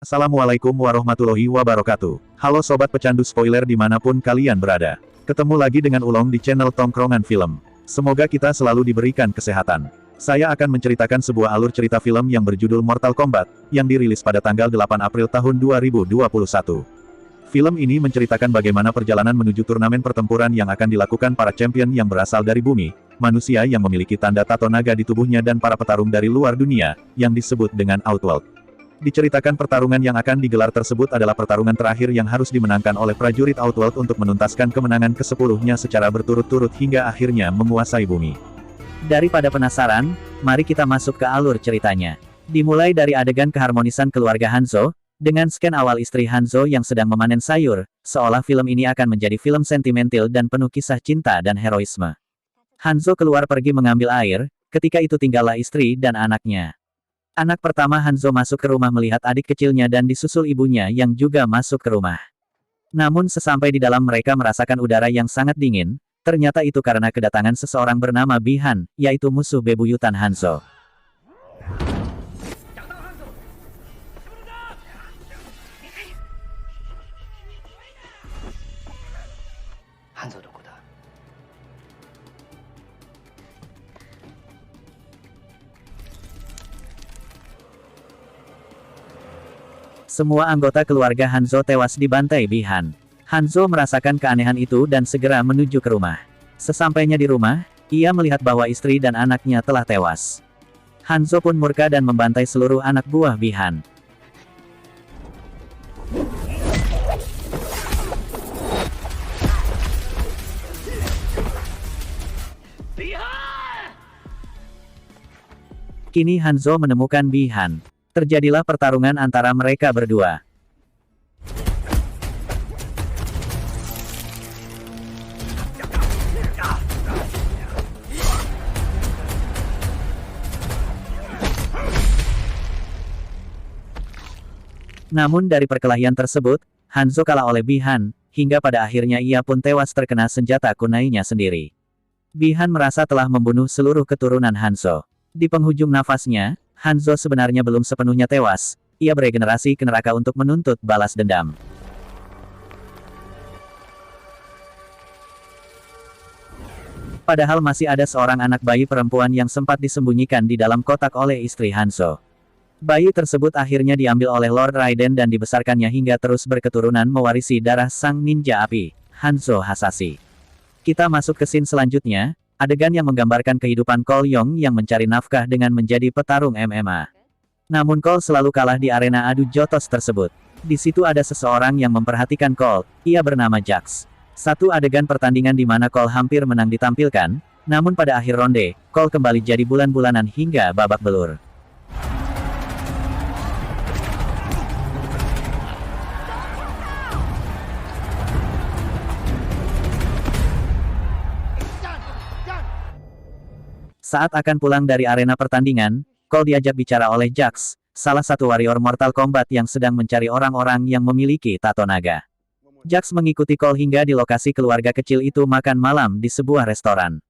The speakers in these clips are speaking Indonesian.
Assalamualaikum warahmatullahi wabarakatuh. Halo sobat pecandu spoiler dimanapun kalian berada. Ketemu lagi dengan Ulong di channel Tongkrongan Film. Semoga kita selalu diberikan kesehatan. Saya akan menceritakan sebuah alur cerita film yang berjudul Mortal Kombat, yang dirilis pada tanggal 8 April tahun 2021. Film ini menceritakan bagaimana perjalanan menuju turnamen pertempuran yang akan dilakukan para champion yang berasal dari bumi, manusia yang memiliki tanda tato naga di tubuhnya dan para petarung dari luar dunia, yang disebut dengan Outworld. Diceritakan pertarungan yang akan digelar tersebut adalah pertarungan terakhir yang harus dimenangkan oleh prajurit Outworld untuk menuntaskan kemenangan ke-10-nya secara berturut-turut hingga akhirnya menguasai bumi. Daripada penasaran, mari kita masuk ke alur ceritanya. Dimulai dari adegan keharmonisan keluarga Hanzo, dengan scan awal istri Hanzo yang sedang memanen sayur, seolah film ini akan menjadi film sentimental dan penuh kisah cinta dan heroisme. Hanzo keluar pergi mengambil air, ketika itu tinggallah istri dan anaknya. Anak pertama Hanzo masuk ke rumah melihat adik kecilnya dan disusul ibunya yang juga masuk ke rumah. Namun sesampai di dalam mereka merasakan udara yang sangat dingin, ternyata itu karena kedatangan seseorang bernama Bi-han, yaitu musuh bebuyutan Hanzo. Semua anggota keluarga Hanzo tewas dibantai Bi-han. Hanzo merasakan keanehan itu dan segera menuju ke rumah. Sesampainya di rumah, ia melihat bahwa istri dan anaknya telah tewas. Hanzo pun murka dan membantai seluruh anak buah Bi-han. Kini Hanzo menemukan Bi-han. Terjadilah pertarungan antara mereka berdua. Namun dari perkelahian tersebut, Hanzo kalah oleh Bi-han, hingga pada akhirnya ia pun tewas terkena senjata kunainya sendiri. Bi-han merasa telah membunuh seluruh keturunan Hanzo. Di penghujung nafasnya, Hanzo sebenarnya belum sepenuhnya tewas, ia beregenerasi ke neraka untuk menuntut balas dendam. Padahal masih ada seorang anak bayi perempuan yang sempat disembunyikan di dalam kotak oleh istri Hanzo. Bayi tersebut akhirnya diambil oleh Lord Raiden dan dibesarkannya hingga terus berketurunan mewarisi darah sang ninja api, Hanzo Hasashi. Kita masuk ke scene selanjutnya. Adegan yang menggambarkan kehidupan Cole Yong yang mencari nafkah dengan menjadi petarung MMA. Namun Cole selalu kalah di arena adu jotos tersebut. Di situ ada seseorang yang memperhatikan Cole, ia bernama Jax. Satu adegan pertandingan di mana Cole hampir menang ditampilkan, namun pada akhir ronde, Cole kembali jadi bulan-bulanan hingga babak belur. Saat akan pulang dari arena pertandingan, Cole diajak bicara oleh Jax, salah satu warrior Mortal Kombat yang sedang mencari orang-orang yang memiliki tato naga. Jax mengikuti Cole hingga di lokasi keluarga kecil itu makan malam di sebuah restoran.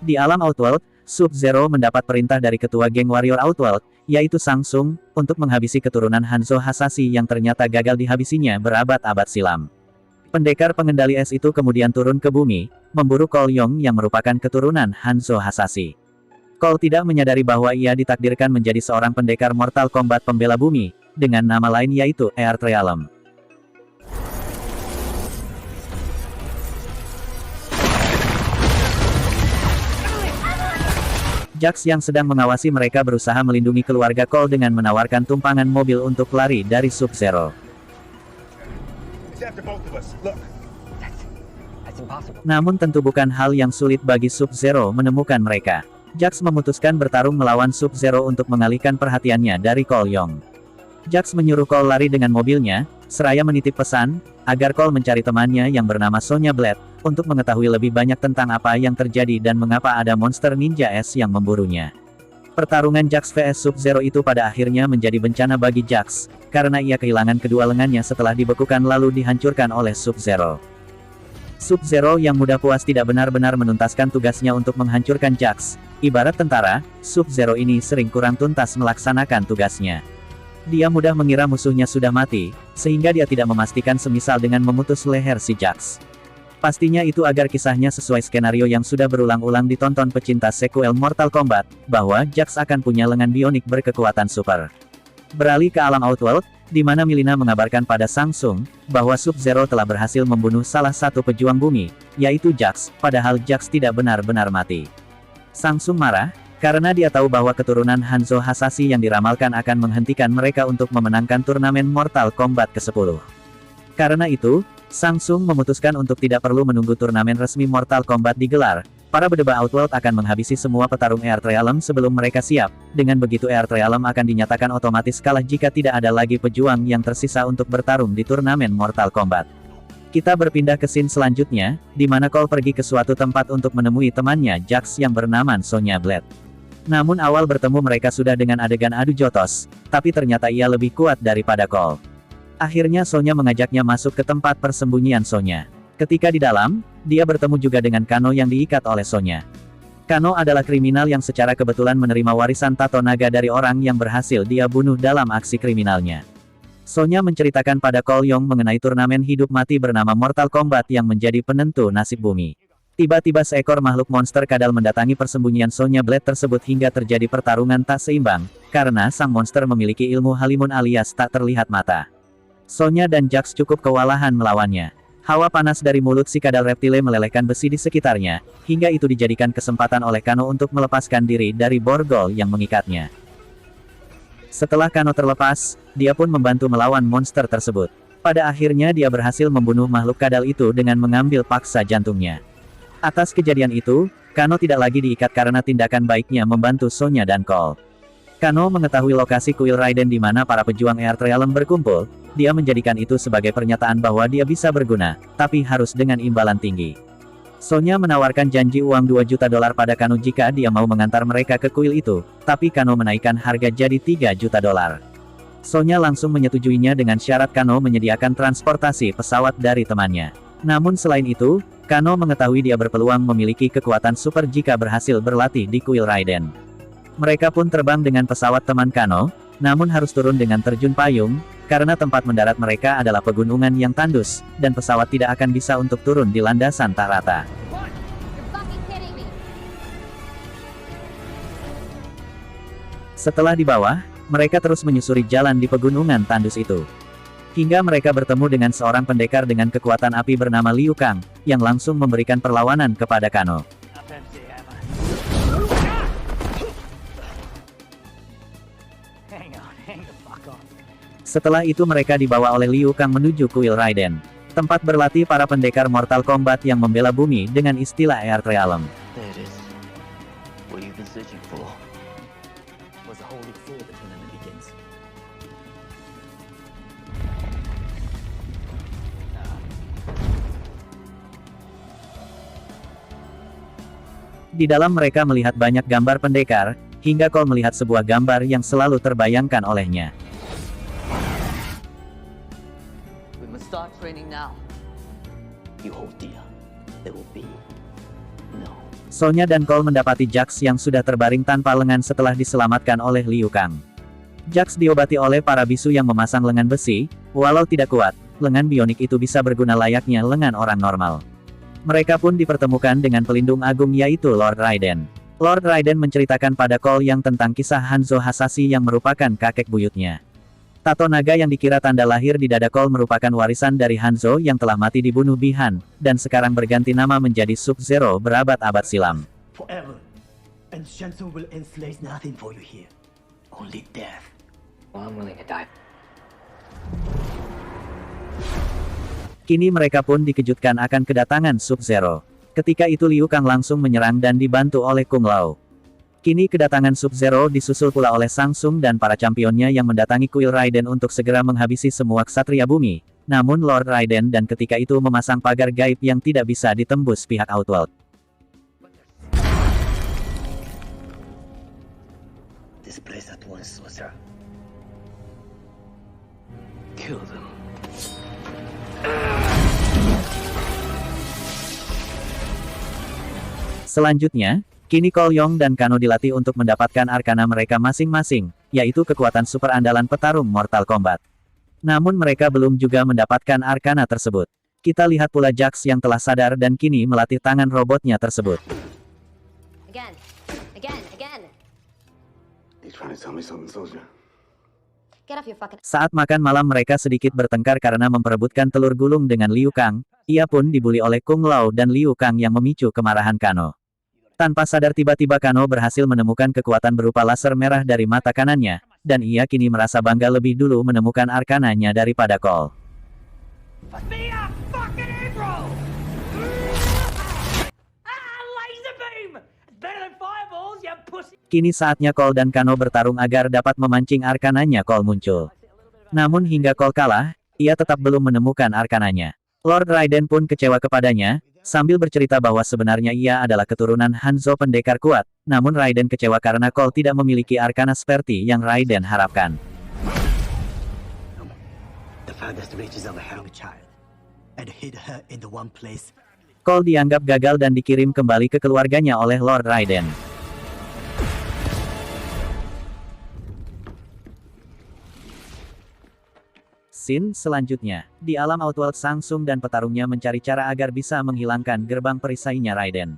Di alam Outworld, Sub-Zero mendapat perintah dari ketua geng warrior Outworld, yaitu Shang Tsung, untuk menghabisi keturunan Hanzo Hasashi yang ternyata gagal dihabisinya berabad-abad silam. Pendekar pengendali es itu kemudian turun ke bumi, memburu Cole Yong yang merupakan keturunan Hanzo Hasashi. Cole tidak menyadari bahwa ia ditakdirkan menjadi seorang pendekar Mortal Kombat pembela bumi, dengan nama lain yaitu Earth Realm. Jax yang sedang mengawasi mereka berusaha melindungi keluarga Cole dengan menawarkan tumpangan mobil untuk lari dari Sub-Zero. Namun tentu bukan hal yang sulit bagi Sub-Zero menemukan mereka. Jax memutuskan bertarung melawan Sub-Zero untuk mengalihkan perhatiannya dari Cole Yong. Jax menyuruh Cole lari dengan mobilnya, seraya menitip pesan, agar Cole mencari temannya yang bernama Sonya Blade, untuk mengetahui lebih banyak tentang apa yang terjadi dan mengapa ada monster ninja es yang memburunya. Pertarungan Jax vs Sub-Zero itu pada akhirnya menjadi bencana bagi Jax, karena ia kehilangan kedua lengannya setelah dibekukan lalu dihancurkan oleh Sub-Zero. Sub-Zero yang mudah puas tidak benar-benar menuntaskan tugasnya untuk menghancurkan Jax. Ibarat tentara, Sub-Zero ini sering kurang tuntas melaksanakan tugasnya. Dia mudah mengira musuhnya sudah mati, sehingga dia tidak memastikan semisal dengan memutus leher si Jax. Pastinya itu agar kisahnya sesuai skenario yang sudah berulang-ulang ditonton pecinta sequel Mortal Kombat, bahwa Jax akan punya lengan bionik berkekuatan super. Beralih ke alam Outworld, di mana Mileena mengabarkan pada Shang Tsung, bahwa Sub-Zero telah berhasil membunuh salah satu pejuang bumi, yaitu Jax, padahal Jax tidak benar-benar mati. Shang Tsung marah, karena dia tahu bahwa keturunan Hanzo Hasashi yang diramalkan akan menghentikan mereka untuk memenangkan turnamen Mortal Kombat ke-10. Karena itu, Shang Tsung memutuskan untuk tidak perlu menunggu turnamen resmi Mortal Kombat digelar. Para berdebah Outworld akan menghabisi semua petarung Earth Realm sebelum mereka siap. Dengan begitu Earth Realm akan dinyatakan otomatis kalah jika tidak ada lagi pejuang yang tersisa untuk bertarung di turnamen Mortal Kombat. Kita berpindah ke scene selanjutnya, di mana Cole pergi ke suatu tempat untuk menemui temannya Jax yang bernama Sonya Blade. Namun awal bertemu mereka sudah dengan adegan adu jotos, tapi ternyata ia lebih kuat daripada Cole. Akhirnya Sonya mengajaknya masuk ke tempat persembunyian Sonya. Ketika di dalam, dia bertemu juga dengan Kano yang diikat oleh Sonya. Kano adalah kriminal yang secara kebetulan menerima warisan tato naga dari orang yang berhasil dia bunuh dalam aksi kriminalnya. Sonya menceritakan pada Cole Young mengenai turnamen hidup mati bernama Mortal Kombat yang menjadi penentu nasib bumi. Tiba-tiba seekor makhluk monster kadal mendatangi persembunyian Sonya Blade tersebut hingga terjadi pertarungan tak seimbang, karena sang monster memiliki ilmu halimun alias tak terlihat mata. Sonya dan Jax cukup kewalahan melawannya. Hawa panas dari mulut si kadal reptile melelehkan besi di sekitarnya, hingga itu dijadikan kesempatan oleh Kano untuk melepaskan diri dari borgol yang mengikatnya. Setelah Kano terlepas, dia pun membantu melawan monster tersebut. Pada akhirnya dia berhasil membunuh makhluk kadal itu dengan mengambil paksa jantungnya. Atas kejadian itu, Kano tidak lagi diikat karena tindakan baiknya membantu Sonya dan Cole. Kano mengetahui lokasi kuil Raiden di mana para pejuang Earth Realm berkumpul. Dia menjadikan itu sebagai pernyataan bahwa dia bisa berguna, tapi harus dengan imbalan tinggi. Sonya menawarkan janji uang $2 juta pada Kano jika dia mau mengantar mereka ke kuil itu, tapi Kano menaikkan harga jadi $3 juta. Sonya langsung menyetujuinya dengan syarat Kano menyediakan transportasi pesawat dari temannya. Namun selain itu, Kano mengetahui dia berpeluang memiliki kekuatan super jika berhasil berlatih di kuil Raiden. Mereka pun terbang dengan pesawat teman Kano, namun harus turun dengan terjun payung, karena tempat mendarat mereka adalah pegunungan yang tandus, dan pesawat tidak akan bisa untuk turun di landasan tak rata. Setelah di bawah, mereka terus menyusuri jalan di pegunungan tandus itu. Hingga mereka bertemu dengan seorang pendekar dengan kekuatan api bernama Liu Kang, yang langsung memberikan perlawanan kepada Kano. Setelah itu mereka dibawa oleh Liu Kang menuju kuil Raiden, tempat berlatih para pendekar Mortal Kombat yang membela bumi dengan istilah Earth Realm. Di dalam mereka melihat banyak gambar pendekar, hingga Cole melihat sebuah gambar yang selalu terbayangkan olehnya. Start training now. You hold dear. There will be no. Sonya dan Cole mendapati Jax yang sudah terbaring tanpa lengan setelah diselamatkan oleh Liu Kang. Jax diobati oleh para bisu yang memasang lengan besi, walau tidak kuat, lengan bionik itu bisa berguna layaknya lengan orang normal. Mereka pun dipertemukan dengan pelindung agung yaitu Lord Raiden. Lord Raiden menceritakan pada Cole yang tentang kisah Hanzo Hasashi yang merupakan kakek buyutnya. Tato naga yang dikira tanda lahir di dada Cole merupakan warisan dari Hanzo yang telah mati dibunuh Bi-Han, dan sekarang berganti nama menjadi Sub-Zero berabad-abad silam. Forever. And Shang Tsung will enslave nothing for you here. Only death. Well, I'm willing to die. Kini mereka pun dikejutkan akan kedatangan Sub-Zero. Ketika itu Liu Kang langsung menyerang dan dibantu oleh Kung Lao. Kini kedatangan Sub-Zero disusul pula oleh Shang Tsung dan para championnya yang mendatangi kuil Raiden untuk segera menghabisi semua ksatria bumi. Namun Lord Raiden dan ketika itu memasang pagar gaib yang tidak bisa ditembus pihak Outworld. This place at once, Sorcerer. Kill them. Selanjutnya, kini Cole Yong dan Kano dilatih untuk mendapatkan arkana mereka masing-masing, yaitu kekuatan super andalan petarung Mortal Kombat. Namun mereka belum juga mendapatkan arkana tersebut. Kita lihat pula Jax yang telah sadar dan kini melatih tangan robotnya tersebut. Again. You trying to tell me something, soldier? Get off your fucking... Saat makan malam mereka sedikit bertengkar karena memperebutkan telur gulung dengan Liu Kang. Ia pun dibuli oleh Kung Lao dan Liu Kang yang memicu kemarahan Kano. Tanpa sadar tiba-tiba Kano berhasil menemukan kekuatan berupa laser merah dari mata kanannya, dan ia kini merasa bangga lebih dulu menemukan arkananya daripada Cole. Kini saatnya Cole dan Kano bertarung agar dapat memancing arkananya Cole muncul. Namun hingga Cole kalah, ia tetap belum menemukan arkananya. Lord Raiden pun kecewa kepadanya, sambil bercerita bahwa sebenarnya ia adalah keturunan Hanzo pendekar kuat, namun Raiden kecewa karena Cole tidak memiliki arkana seperti yang Raiden harapkan. The farthest reaches of a hairy child, and hid her in the one place. Cole dianggap gagal dan dikirim kembali ke keluarganya oleh Lord Raiden. Scene selanjutnya, di alam Outworld Shang Tsung dan petarungnya mencari cara agar bisa menghilangkan gerbang perisainya Raiden.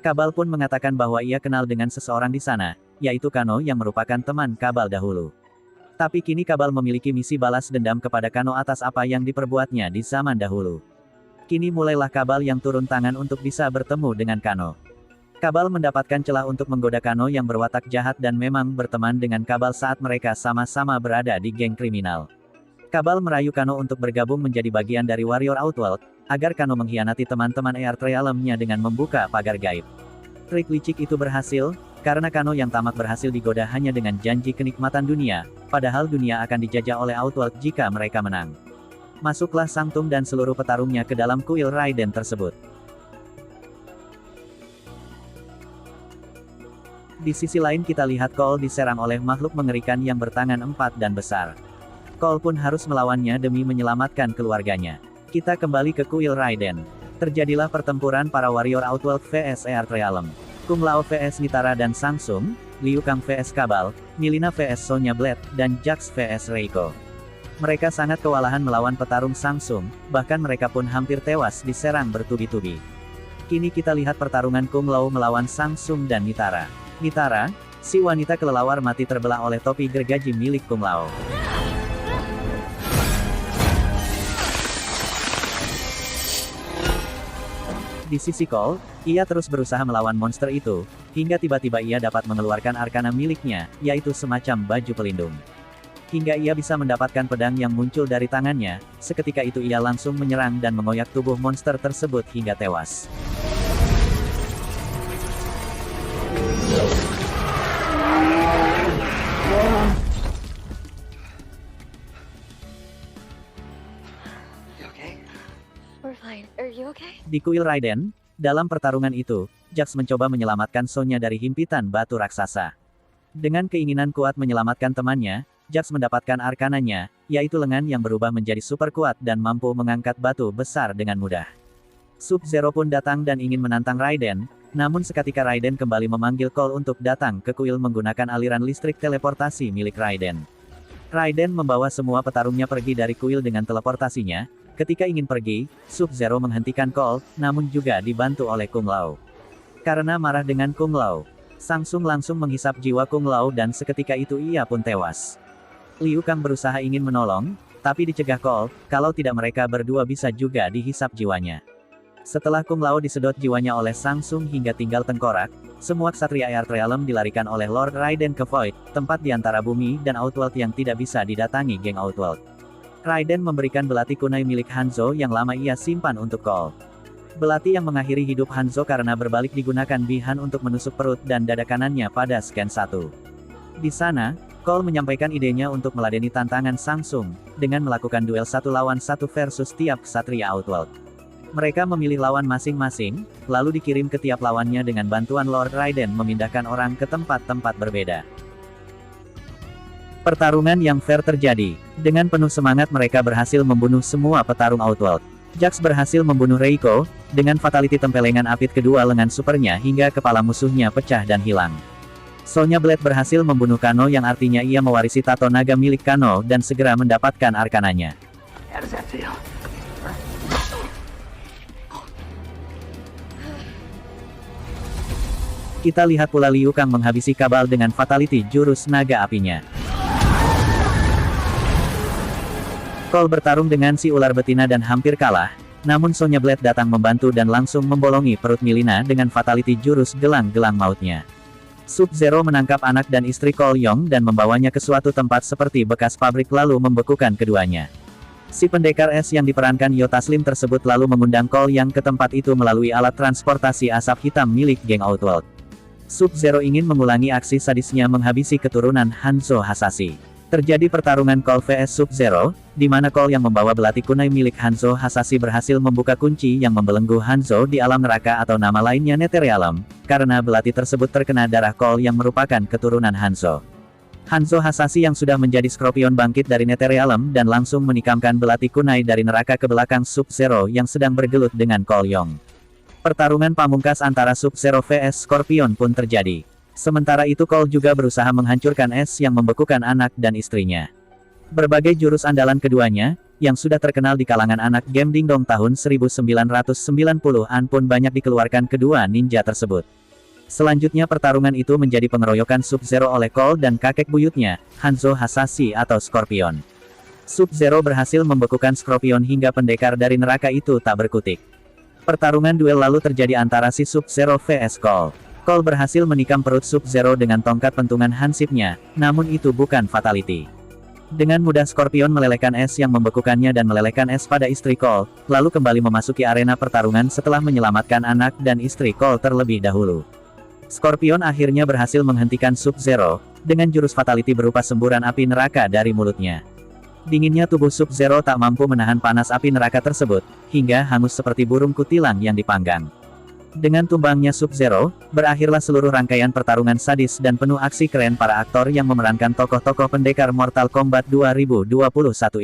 Kabal pun mengatakan bahwa ia kenal dengan seseorang di sana, yaitu Kano yang merupakan teman Kabal dahulu. Tapi kini Kabal memiliki misi balas dendam kepada Kano atas apa yang diperbuatnya di zaman dahulu. Kini mulailah Kabal yang turun tangan untuk bisa bertemu dengan Kano. Kabal mendapatkan celah untuk menggoda Kano yang berwatak jahat dan memang berteman dengan Kabal saat mereka sama-sama berada di geng kriminal. Kabal merayu Kano untuk bergabung menjadi bagian dari Warrior Outworld, agar Kano mengkhianati teman-teman Earth Realm-nya dengan membuka pagar gaib. Trik licik itu berhasil, karena Kano yang tamak berhasil digoda hanya dengan janji kenikmatan dunia, padahal dunia akan dijajah oleh Outworld jika mereka menang. Masuklah Shang Tsung dan seluruh petarungnya ke dalam kuil Raiden tersebut. Di sisi lain kita lihat Cole diserang oleh makhluk mengerikan yang bertangan 4 dan besar. Cole pun harus melawannya demi menyelamatkan keluarganya. Kita kembali ke kuil Raiden. Terjadilah pertempuran para warrior Outworld vs Earth Realm. Kung Lao vs Nitara dan Shang Tsung, Liu Kang vs Kabal, Mileena vs Sonya Blade, dan Jax vs Reiko. Mereka sangat kewalahan melawan petarung Shang Tsung, bahkan mereka pun hampir tewas diserang bertubi-tubi. Kini kita lihat pertarungan Kung Lao melawan Shang Tsung dan Nitara. Nitara, si wanita kelelawar mati terbelah oleh topi gergaji milik Kung Lao. Di sisi Cole, ia terus berusaha melawan monster itu, hingga tiba-tiba ia dapat mengeluarkan arkana miliknya, yaitu semacam baju pelindung. Hingga ia bisa mendapatkan pedang yang muncul dari tangannya, seketika itu ia langsung menyerang dan mengoyak tubuh monster tersebut hingga tewas. We're fine. Are you okay? Di kuil Raiden, dalam pertarungan itu, Jax mencoba menyelamatkan Sonya dari himpitan batu raksasa. Dengan keinginan kuat menyelamatkan temannya, Jax mendapatkan arkananya, yaitu lengan yang berubah menjadi super kuat dan mampu mengangkat batu besar dengan mudah. Sub-Zero pun datang dan ingin menantang Raiden, namun seketika Raiden kembali memanggil Cole untuk datang ke kuil menggunakan aliran listrik teleportasi milik Raiden. Raiden membawa semua petarungnya pergi dari kuil dengan teleportasinya. Ketika ingin pergi, Sub-Zero menghentikan Cole, namun juga dibantu oleh Kung Lao. Karena marah dengan Kung Lao, Shang Tsung langsung menghisap jiwa Kung Lao dan seketika itu ia pun tewas. Liu Kang berusaha ingin menolong, tapi dicegah Cole, kalau tidak mereka berdua bisa juga dihisap jiwanya. Setelah Kung Lao disedot jiwanya oleh Shang Tsung hingga tinggal tengkorak, semua ksatria Earth Realm dilarikan oleh Lord Raiden ke Void, tempat di antara bumi dan Outworld yang tidak bisa didatangi geng Outworld. Raiden memberikan belati kunai milik Hanzo yang lama ia simpan untuk Cole. Belati yang mengakhiri hidup Hanzo karena berbalik digunakan Bi-Han untuk menusuk perut dan dada kanannya pada scan 1. Di sana, Cole menyampaikan idenya untuk meladeni tantangan Shang Tsung, dengan melakukan duel 1 lawan 1 versus tiap ksatria Outworld. Mereka memilih lawan masing-masing, lalu dikirim ke tiap lawannya dengan bantuan Lord Raiden memindahkan orang ke tempat-tempat berbeda. Pertarungan yang fair terjadi. Dengan penuh semangat mereka berhasil membunuh semua petarung Outworld. Jax berhasil membunuh Reiko, dengan fatality tempelengan apit kedua lengan supernya hingga kepala musuhnya pecah dan hilang. Sonya Blade berhasil membunuh Kano yang artinya ia mewarisi tato naga milik Kano dan segera mendapatkan arkananya. How does that feel? Kita lihat pula Liu Kang menghabisi Kabal dengan fatality jurus naga apinya. Cole bertarung dengan si ular betina dan hampir kalah, namun Sonya Blade datang membantu dan langsung membolongi perut Mileena dengan fatality jurus gelang-gelang mautnya. Sub-Zero menangkap anak dan istri Cole Young dan membawanya ke suatu tempat seperti bekas pabrik lalu membekukan keduanya. Si pendekar es yang diperankan Yo Taslim tersebut lalu mengundang Cole Young ke tempat itu melalui alat transportasi asap hitam milik geng Outworld. Sub-Zero ingin mengulangi aksi sadisnya menghabisi keturunan Hanzo Hasashi. Terjadi pertarungan Cole vs Sub-Zero, di mana Cole yang membawa belati kunai milik Hanzo Hasashi berhasil membuka kunci yang membelenggu Hanzo di alam neraka atau nama lainnya Netherrealm, karena belati tersebut terkena darah Cole yang merupakan keturunan Hanzo. Hanzo Hasashi yang sudah menjadi Scorpion bangkit dari Netherrealm dan langsung menikamkan belati kunai dari neraka ke belakang Sub-Zero yang sedang bergelut dengan Cole Young. Pertarungan pamungkas antara Sub-Zero vs Scorpion pun terjadi. Sementara itu Cole juga berusaha menghancurkan es yang membekukan anak dan istrinya. Berbagai jurus andalan keduanya, yang sudah terkenal di kalangan anak game Dingdong tahun 1990-an pun banyak dikeluarkan kedua ninja tersebut. Selanjutnya pertarungan itu menjadi pengeroyokan Sub-Zero oleh Cole dan kakek buyutnya, Hanzo Hasashi atau Scorpion. Sub-Zero berhasil membekukan Scorpion hingga pendekar dari neraka itu tak berkutik. Pertarungan duel lalu terjadi antara si Sub-Zero vs Cole. Cole berhasil menikam perut Sub-Zero dengan tongkat pentungan hansipnya, namun itu bukan fatality. Dengan mudah Scorpion melelehkan es yang membekukannya dan melelehkan es pada istri Cole, lalu kembali memasuki arena pertarungan setelah menyelamatkan anak dan istri Cole terlebih dahulu. Scorpion akhirnya berhasil menghentikan Sub-Zero, dengan jurus fatality berupa semburan api neraka dari mulutnya. Dinginnya tubuh Sub-Zero tak mampu menahan panas api neraka tersebut, hingga hangus seperti burung kutilang yang dipanggang. Dengan tumbangnya Sub-Zero, berakhirlah seluruh rangkaian pertarungan sadis dan penuh aksi keren para aktor yang memerankan tokoh-tokoh pendekar Mortal Kombat 2021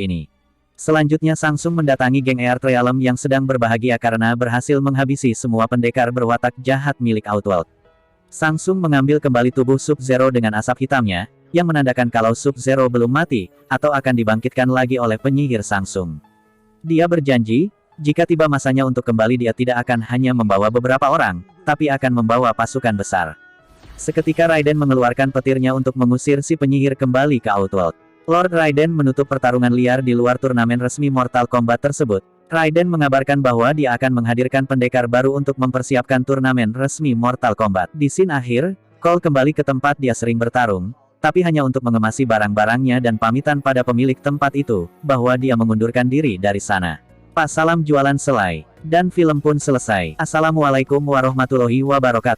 ini. Selanjutnya Samsung mendatangi geng Earthrealm yang sedang berbahagia karena berhasil menghabisi semua pendekar berwatak jahat milik Outworld. Samsung mengambil kembali tubuh Sub-Zero dengan asap hitamnya, yang menandakan kalau Sub-Zero belum mati, atau akan dibangkitkan lagi oleh penyihir Samsung. Dia berjanji, jika tiba masanya untuk kembali dia tidak akan hanya membawa beberapa orang, tapi akan membawa pasukan besar. Seketika Raiden mengeluarkan petirnya untuk mengusir si penyihir kembali ke Outworld. Lord Raiden menutup pertarungan liar di luar turnamen resmi Mortal Kombat tersebut. Raiden mengabarkan bahwa dia akan menghadirkan pendekar baru untuk mempersiapkan turnamen resmi Mortal Kombat. Di scene akhir, Cole kembali ke tempat dia sering bertarung, tapi hanya untuk mengemasi barang-barangnya dan pamitan pada pemilik tempat itu, bahwa dia mengundurkan diri dari sana. Pak salam jualan selai. Dan film pun selesai. Assalamualaikum warahmatullahi wabarakatuh.